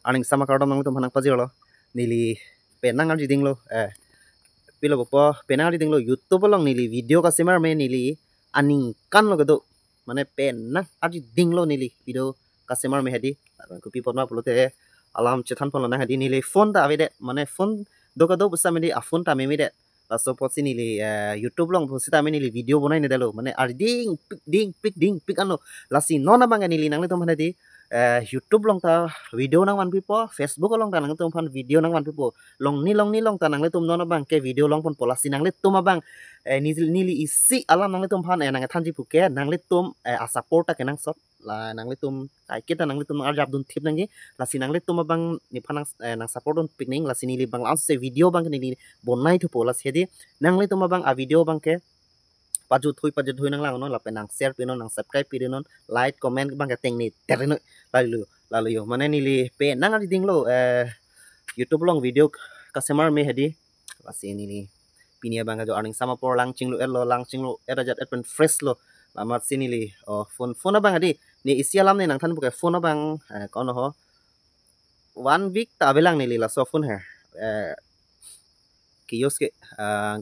aning sama kardom nang tum hanang pajiro nili penang arji dinglo pilo bopo penang arji dinglo YouTube long nili video ka simar me nili aning kan lo gado mane penang arji dinglo nili video ka simar me hedi kupi potma pulote alam chetan pon na hedi nili phone ta avide mane phone do gado busa me di a phone ta me de laso posi nili YouTube long posi ta me nili video bonai ne dalo mane ar ding pik ano lasi nona bang nili nang le tum hedi YouTube long ta video nang wan pipo Facebook long ta nang tum pan video nang wan pipo long ni long ta nang le tum nona bang ke video long pon pola si nang le tum abang nili isi alam nang le tum pan nang thanji puke nang le tum a support ta ke nang sot la nang le tum ai kita nang le tum ar jab dun thip nang gi la si nang le tum abang ni phanang nang support dun picning la si nili bang ans se video bang nili bonai thu pola se di nang le tum abang a video bang ke paju thui nang lang no la pe nang share pinon nang subscribe pinon like comment bang ke teng ni terino lalu yo mana nili pe nang ari dinglo YouTube long video customer me hedi lasi nili pinia bang jo aning sama por lang chinglo era jat pen fresh lo lamat sinili phone abang hedi ni isi alam ni nang than buke phone abang kono ho 1 week ta belang nili la so phone her kios ke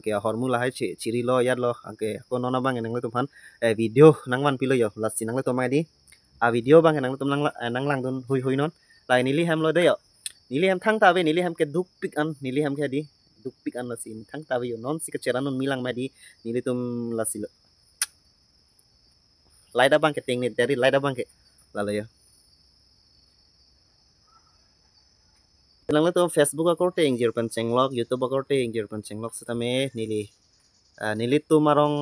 ke hormula hai chiri lo yat lo ke kono na bang nang le tumhan video nang wan pilo yo lasi nang le tomai di a video bang nang tum nang lang dun hui non lai nili ham lo de yo nili ham thang ta ve nili ham ke duk pik an nili ham ke di duk pik an la sin thang ta ve yo non si ke cheran non milang ma di nili tum la si lai da bang ke ting ni dari lai da bang ke la yo lang le tum Facebook akorte ingjir pan chenglok YouTube akorte ingjir pan chenglok setame nili tum marong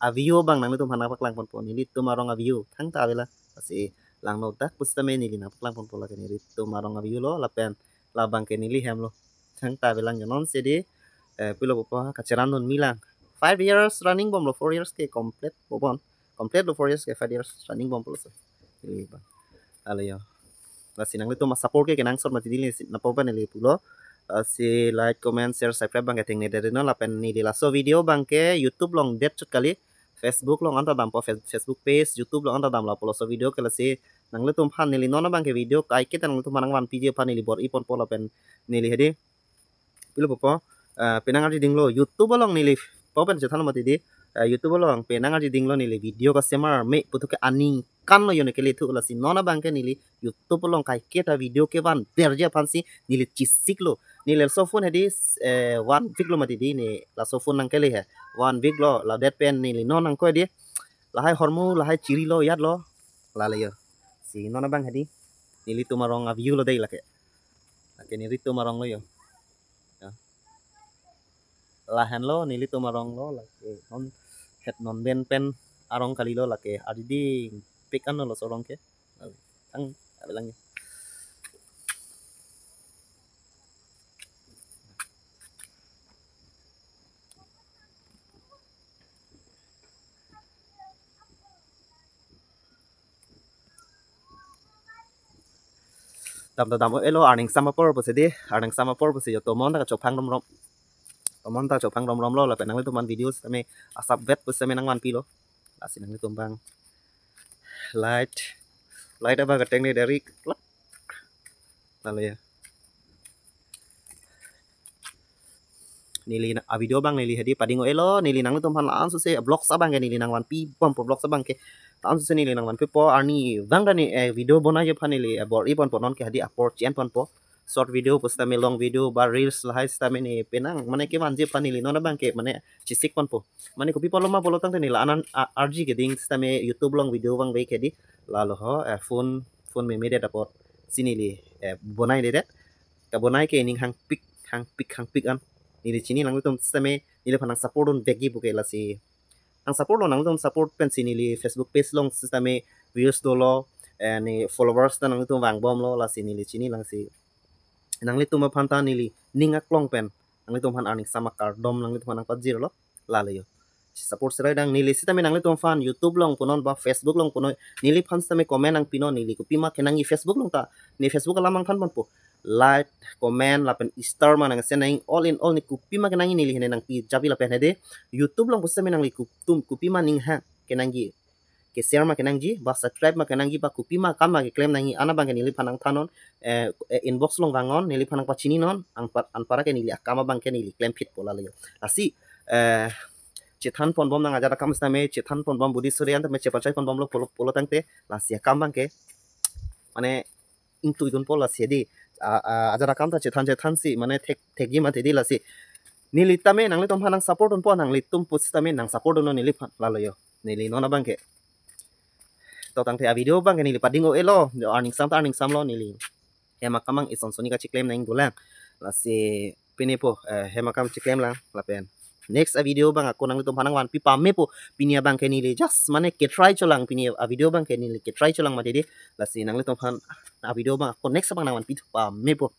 a view bang nang le tum hana pak lang pon nili tum marong a view thang ta ve la si lang no tak pustame nili na lang pon pola ke nili to marong abiu lo lapen labang ke nili hem lo thang ta belang non sedi pilo popa kaceran non milang 5 years running bom lo 4 years ke complete lo 4 years ke 5 years running bom lo so nili bang ala yo lasi nang to support ke nang sot mati dili na popa nili pulo si like comment share subscribe bang ke ting ne de no lapen nili la so video bang ke YouTube long dep chut kali Facebook long anta dam po Facebook page YouTube long anta dam la polo so video ke la si nang le tum phan nili nona bang ke video kai ke tan tum manang wan pj phan nili bor ipon pola pen nili hedi pilo popo penang arji dinglo YouTube long nili popen je than mati di YouTube long penang arji dinglo nili video ka semar me putu ke aning kan lo yone ke le thu la si nona bang ke nili YouTube long kai ke ta video ke ban berja phansi nili chisik lo nili so phone hedi 1 week lo mati di ni la so phone nang ke le he 1 week lo la det pen nili non nang ko di la hai hormu la hai chiri lo yat lo la le yo si nona bang hadi nili tumarong a view lo dei lake nili tumarong lo yo la han lo nili tumarong lo lake non het non ben pen arong kali lo lake adidi pik an lo sorong ke ang abelang dam elo arning sama por bose di arning sama por bose yo tomon ta chopang rom tomon ta chopang rom lo la penang le toman videos tame asap vet bose menang wan pi lo asin nang tombang light apa gateng ni dari lalu ya nili a video bang nili hadi padingo elo nili nang le tompan la ansu se blog sa bang ke nili nang wan pi pom blog sa bang ke ansu se nili nang wan pi po arni bang dani video bona je phanili bor ipon ponon ke hadi upload chen pon po short video posta me long video ba reels la hai sta me ni penang mane ke man je phanili nona bang ke mane chisik pon po mane ko pi poloma polotang te nila anan rg ke ding sta me YouTube long video bang be ke di lalu ho phone me media dapot sinili bonai de ka bonai ke ning hang pik an nili chini lang tum stame nili phanang support on begi buke la si ang support lo nang tum support pen sinili Facebook page long stame views do lo ni followers ta nang tum wang bom lo la si nili chini lang si nang li tum phanta nili ningak long pen nang li tum phan aning sama kar dom nang li tum phanang pajir lo la le yo support serai dang nili sitame nang li tum phan YouTube long punon ba Facebook long punon nili phan stame comment nang pino nili ko pima kenangi Facebook long ta ni Facebook alamang phan pon po like comment lapen star man nang senang all in all ni kupi ma kenangi nili hene nang pi jabi lapen hede YouTube long pusa menang li kuptum kupi ma ning ha kenangi ke share ma kenang ji ba subscribe ma kenang ji ba kupi ma kam ma ke claim nangi ana bang ke nili phanang thanon inbox long bangon nili phanang pachini non an para ke nili akama bang ke nili claim fit pola le asi cethan pon bom nang ajara kam stame cethan pon bom budi suryan me cepachai pon bom lo polo tangte lasi akam bang ke mane ingtu idun pola sedi ajara kam ta cethan si mane thekgi ma tedi lasi nili tame nang le tom phanang support on po nang le tum pus tame nang support on nili phan la yo nili nona bang ke to tang the video bang ke nili padingo elo earning sam lo nili hema kamang ison soni ka claim nang gulang lasi pini po hema kam claim lang lapen next video bang aku nang tom phanang wan pi pame po pinia bang ke nili just mane ke try cholang pini video bang ke nili ke try cholang ma dedi lasi nang le tom phan video bang aku next bang nang wan pi pame po